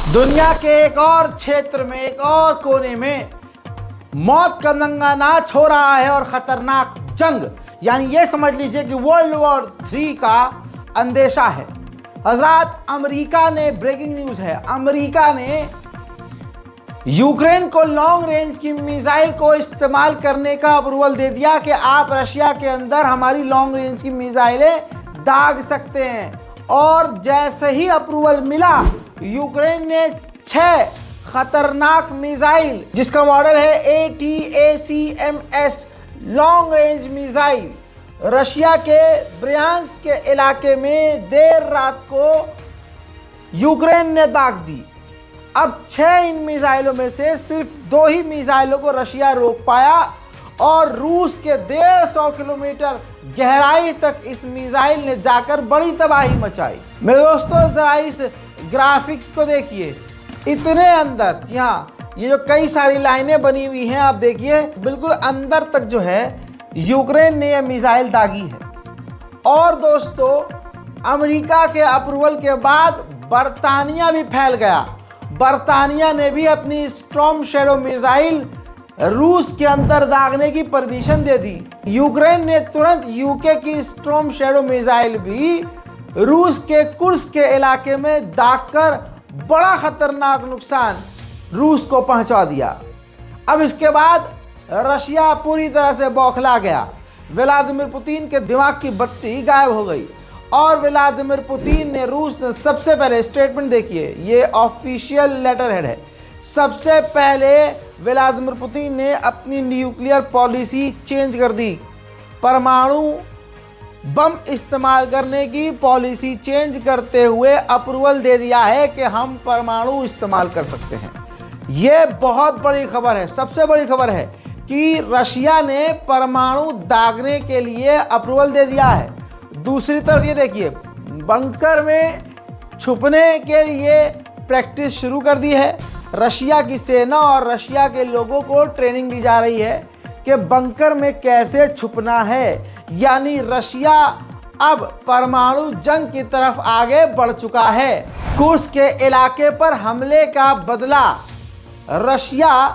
दुनिया के एक और क्षेत्र में, एक और कोने में मौत का नंगा नाच हो रहा है और खतरनाक जंग, यानी ये समझ लीजिए कि वर्ल्ड वॉर 3 का अंदेशा है। हजरात, अमेरिका ने, ब्रेकिंग न्यूज है, अमेरिका ने यूक्रेन को लॉन्ग रेंज की मिसाइल को इस्तेमाल करने का अप्रूवल दे दिया कि आप रशिया के अंदर हमारी लॉन्ग रेंज की मिसाइलें दाग सकते हैं। और जैसे ही अप्रूवल मिला, यूक्रेन ने 6 खतरनाक मिसाइल, जिसका मॉडल है ATACMS long range missile, Russia के ब्रियांस्क के इलाके में देर रात को यूक्रेन ने दाग दी। अब 6 इन मिसाइलों में से सिर्फ 2 ही मिसाइलों को रशिया रोक पाया और रूस के 150 किलोमीटर गहराई तक इस मिसाइल ने जाकर बड़ी तबाही मचाई। मेरे दोस्तों, जरा इस ग्राफिक्स को देखिए, इतने अंदर, जी हाँ, ये जो कई सारी लाइनें बनी हुई हैं, आप देखिए बिल्कुल अंदर तक जो है यूक्रेन ने यह मिसाइल दागी है। और दोस्तों, अमेरिका के अप्रूवल के बाद बरतानिया भी फैल गया। बरतानिया ने भी अपनी स्टॉर्म शैडो मिसाइल रूस के अंदर दागने की परमिशन दे दी। यूक्रेन ने तुरंत यूके की स्टॉर्म शैडो मिसाइल भी रूस के कुर्स्क के इलाके में दागकर बड़ा खतरनाक नुकसान रूस को पहुंचा दिया। अब इसके बाद रशिया पूरी तरह से बौखला गया। व्लादिमीर पुतिन के दिमाग की बत्ती गायब हो गई और व्लादिमीर पुतिन ने, रूस ने सबसे पहले स्टेटमेंट, देखिए ये ऑफिशियल लेटर हेड है, सबसे पहले व्लादिमीर पुतिन ने अपनी न्यूक्लियर पॉलिसी चेंज कर दी। परमाणु बम इस्तेमाल करने की पॉलिसी चेंज करते हुए अप्रूवल दे दिया है कि हम परमाणु इस्तेमाल कर सकते हैं। यह बहुत बड़ी खबर है, सबसे बड़ी खबर है कि रशिया ने परमाणु दागने के लिए अप्रूवल दे दिया है। दूसरी तरफ ये देखिए, बंकर में छुपने के लिए प्रैक्टिस शुरू कर दी है। रशिया की सेना और रशिया के लोगों को ट्रेनिंग दी जा रही है कि बंकर में कैसे छुपना है। यानी रशिया अब परमाणु जंग की तरफ आगे बढ़ चुका है। कुर्स्क के इलाके पर हमले का बदला, रशिया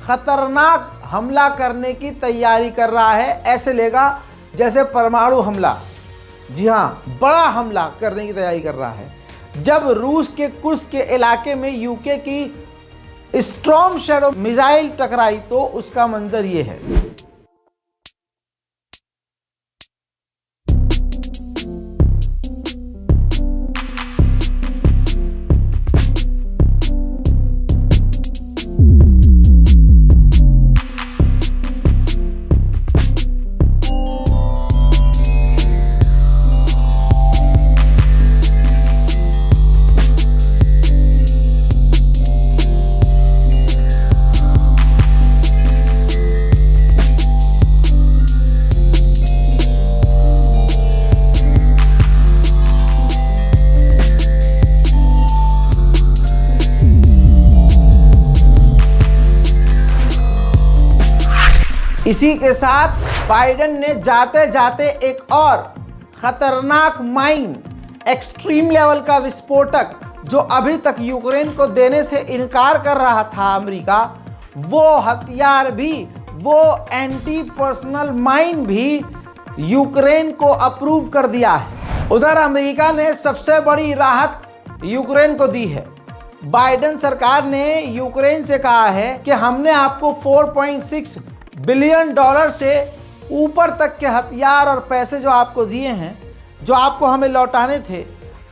खतरनाक हमला करने की तैयारी कर रहा है। ऐसे लेगा जैसे परमाणु हमला, जी हाँ, बड़ा हमला करने की तैयारी कर रहा है। जब रूस के कुर्स्क के इलाके में यूके की स्टॉर्म शैडो मिसाइल टकराई तो उसका मंजर ये है। इसी के साथ बाइडेन ने जाते जाते एक और खतरनाक माइन, एक्सट्रीम लेवल का विस्फोटक, जो अभी तक यूक्रेन को देने से इनकार कर रहा था अमेरिका, वो हथियार भी, वो एंटी पर्सनल माइन भी यूक्रेन को अप्रूव कर दिया है। उधर अमेरिका ने सबसे बड़ी राहत यूक्रेन को दी है। बाइडेन सरकार ने यूक्रेन से कहा है कि हमने आपको $4.6 बिलियन से ऊपर तक के हथियार और पैसे जो आपको दिए हैं, जो आपको हमें लौटाने थे,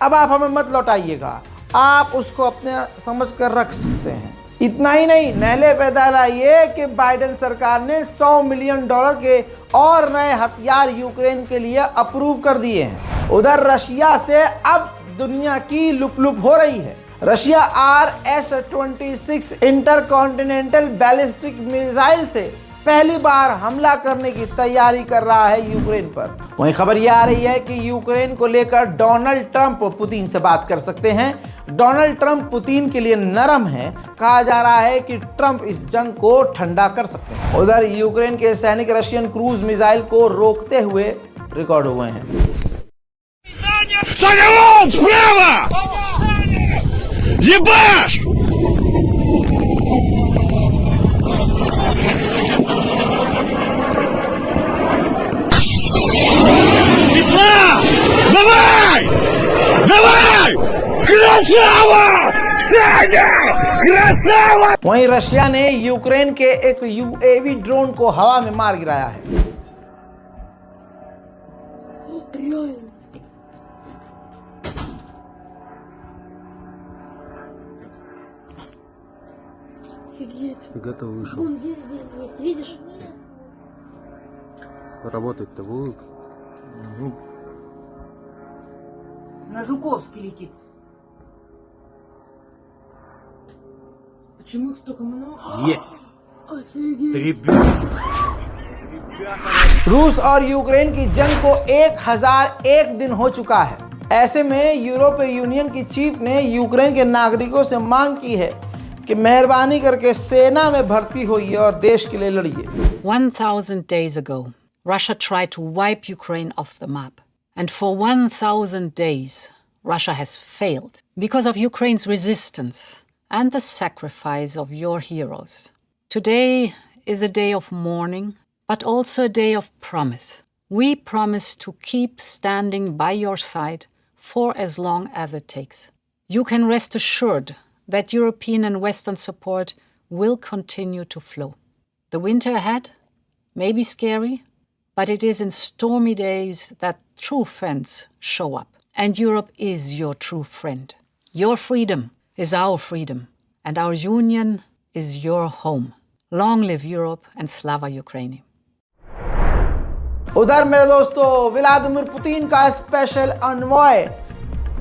अब आप हमें मत लौटाइएगा, आप उसको अपने समझ कर रख सकते हैं। इतना ही नहीं, नहले पैदा ये कि बाइडेन सरकार ने $100 मिलियन के और नए हथियार यूक्रेन के लिए अप्रूव कर दिए हैं। उधर रशिया से अब दुनिया की लुप हो रही है। Russia RS-26 intercontinental ballistic missile से पहली बार हमला करने की तैयारी कर रहा है यूक्रेन पर। वहीं खबर यह आ रही है कि यूक्रेन को लेकर डोनाल्ड ट्रंप पुतिन से बात कर सकते हैं। डोनाल्ड ट्रंप पुतिन के लिए नरम है। कहा जा रहा है कि ट्रंप इस जंग को ठंडा कर सकते हैं। उधर यूक्रेन के सैनिक रशियन क्रूज मिसाइल को रोकते हुए रिकॉर्ड हुए हैं। Ебаш! Ислам! Давай! Давай! Красава! Саня! Красава! वहीं रशिया ने यूक्रेन के एक यूएवी ड्रोन को हवा में मार गिराया है। Реально. Офигеть. Фига-то вышел. Вон есть, видишь? Работать-то будут? Ну, На Жуковский летит. Почему их столько много? есть! Офигеть. Ребята! रूस और यूक्रेन की जंग को 1001 दिन हो चुका है। ऐसे में यूरोपीय यूनियन की चीफ ने यूक्रेन के नागरिकों से मांग की है कि मेहरबानी करके सेना में भर्ती होइए और देश के लिए लड़िए। 1,000 days ago, Russia tried to wipe Ukraine off the map. And for 1,000 days, Russia has failed because of Ukraine's resistance and the sacrifice of your heroes. Today is a day of mourning, but also a day of promise. We promise to keep standing by your side for as long as it takes. You can rest assured that European and Western support will continue to flow. The winter ahead may be scary, but it is in stormy days that true friends show up. And Europe is your true friend. Your freedom is our freedom, and our union is your home. Long live Europe and Slava Ukraini. उधर मेरे दोस्तों Vladimir Putin का special अनवॉय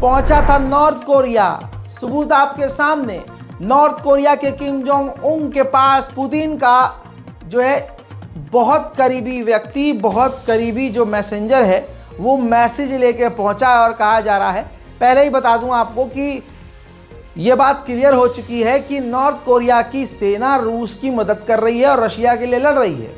पहुंचा था north Korea. सबूत आपके सामने। North Korea के किम जोंग उन के पास पुतिन का जो है बहुत करीबी व्यक्ति, बहुत करीबी जो मैसेंजर है वो मैसेज लेके पहुंचा है और कहा जा रहा है। पहले ही बता दूं आपको कि ये बात क्लियर हो चुकी है कि नॉर्थ कोरिया की सेना रूस की मदद कर रही है और रशिया के लिए लड़ रही है।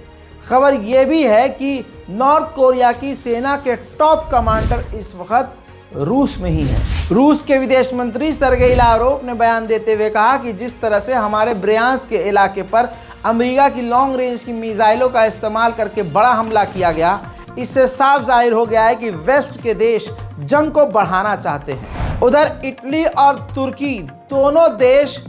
खबर ये भी है कि नॉर्थ कोरिया की सेना के टॉप कमांडर इस वक्त रूस में ही है। रूस के विदेश मंत्री सर्गेई लावरोव ने बयान देते हुए कहा कि जिस तरह से हमारे ब्रियांस्क के इलाके पर अमेरिका की लॉन्ग रेंज की मिसाइलों का इस्तेमाल करके बड़ा हमला किया गया, इससे साफ जाहिर हो गया है कि वेस्ट के देश जंग को बढ़ाना चाहते हैं। उधर इटली और तुर्की दोनों देश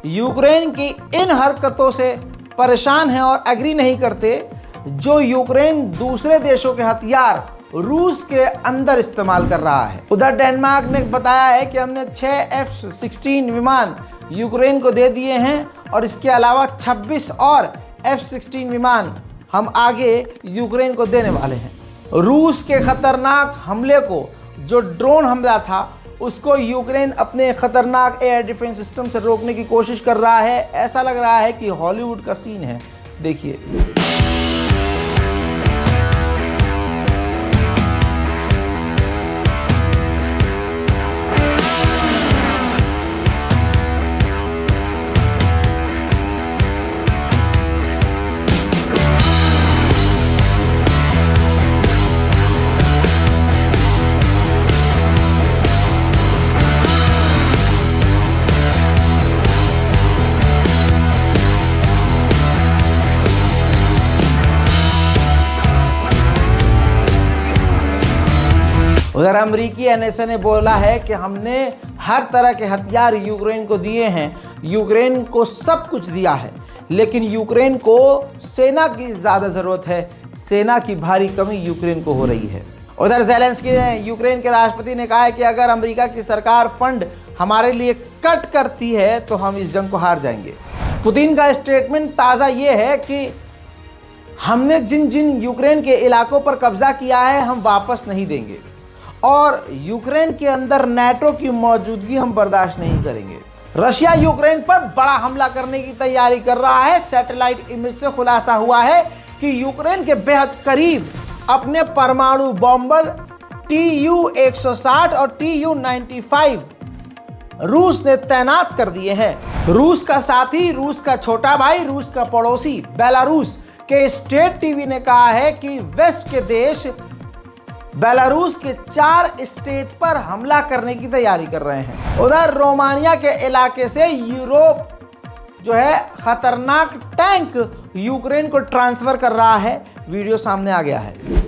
यूक्रेन की इन हरकतों से परेशान हैं और एग्री नहीं करते जो यूक्रेन दूसरे देशों के हथियार रूस के अंदर इस्तेमाल कर रहा है। उधर डेनमार्क ने बताया है कि हमने 6 F-16 विमान यूक्रेन को दे दिए हैं और इसके अलावा 26 और F-16 विमान हम आगे यूक्रेन को देने वाले हैं। रूस के खतरनाक हमले को, जो ड्रोन हमला था, उसको यूक्रेन अपने खतरनाक एयर डिफेंस सिस्टम से रोकने की कोशिश कर रहा है। ऐसा लग रहा है कि हॉलीवुड का सीन है। देखिए। उधर अमेरिकी एनएसए ने बोला है कि हमने हर तरह के हथियार यूक्रेन को दिए हैं, यूक्रेन को सब कुछ दिया है, लेकिन यूक्रेन को सेना की ज़्यादा ज़रूरत है। सेना की भारी कमी यूक्रेन को हो रही है। उधर ज़ेलेंस्की ने, यूक्रेन के राष्ट्रपति ने कहा है कि अगर अमेरिका की सरकार फंड हमारे लिए कट करती है तो हम इस जंग को हार जाएंगे। पुतिन का स्टेटमेंट ताज़ा ये है कि हमने जिन जिन यूक्रेन के इलाकों पर कब्जा किया है हम वापस नहीं देंगे और यूक्रेन के अंदर नाटो की मौजूदगी हम बर्दाश्त नहीं करेंगे। रशिया यूक्रेन पर बड़ा हमला करने की तैयारी कर रहा है। सैटेलाइट इमेज से खुलासा हुआ है कि यूक्रेन के बेहद करीब अपने परमाणु बॉम्बर Tu-160 और Tu-95 रूस ने तैनात कर दिए हैं। रूस का साथी, रूस का छोटा भाई, रूस का पड़ोसी बेलारूस के स्टेट टीवी ने कहा है कि वेस्ट के देश बेलारूस के 4 स्टेट पर हमला करने की तैयारी कर रहे हैं। उधर रोमानिया के इलाके से यूरोप जो है खतरनाक टैंक यूक्रेन को ट्रांसफर कर रहा है। वीडियो सामने आ गया है।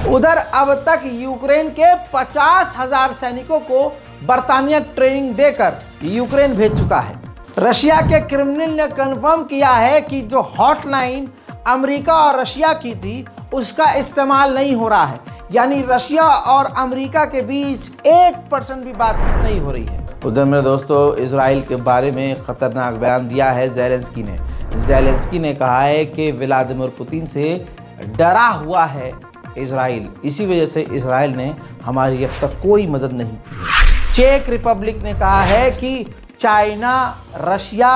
उधर अब तक यूक्रेन के 50,000 सैनिकों को बर्तानिया ट्रेनिंग देकर यूक्रेन भेज चुका है। रशिया के क्रेमलिन ने कंफर्म किया है कि जो हॉटलाइन अमेरिका और रशिया की थी उसका इस्तेमाल नहीं हो रहा है, यानी रशिया और अमेरिका के बीच 1% भी बातचीत नहीं हो रही है। उधर मेरे दोस्तों, इजराइल के बारे में खतरनाक बयान दिया है ज़ेलेंस्की ने। ज़ेलेंस्की ने कहा है कि व्लादिमीर पुतिन से डरा हुआ है इजराइल, इसी वजह से इजराइल ने हमारी अब तक कोई मदद नहीं की है। चेक रिपब्लिक ने कहा है कि China, Russia,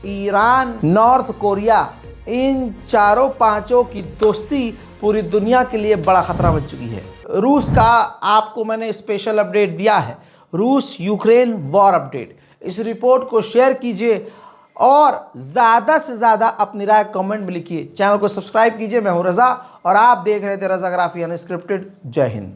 Iran, North Korea, इन चारों पांचों की दोस्ती पूरी दुनिया के लिए बड़ा खतरा बन चुकी है। रूस का आपको मैंने स्पेशल अपडेट दिया है, रूस यूक्रेन वॉर अपडेट। इस रिपोर्ट को शेयर कीजिए और ज़्यादा से ज़्यादा अपनी राय कमेंट में लिखिए। चैनल को सब्सक्राइब कीजिए। मैं हूं रज़ा और आप देख रहे थे रज़ाग्राफी अनस्क्रिप्टेड। जय हिंद।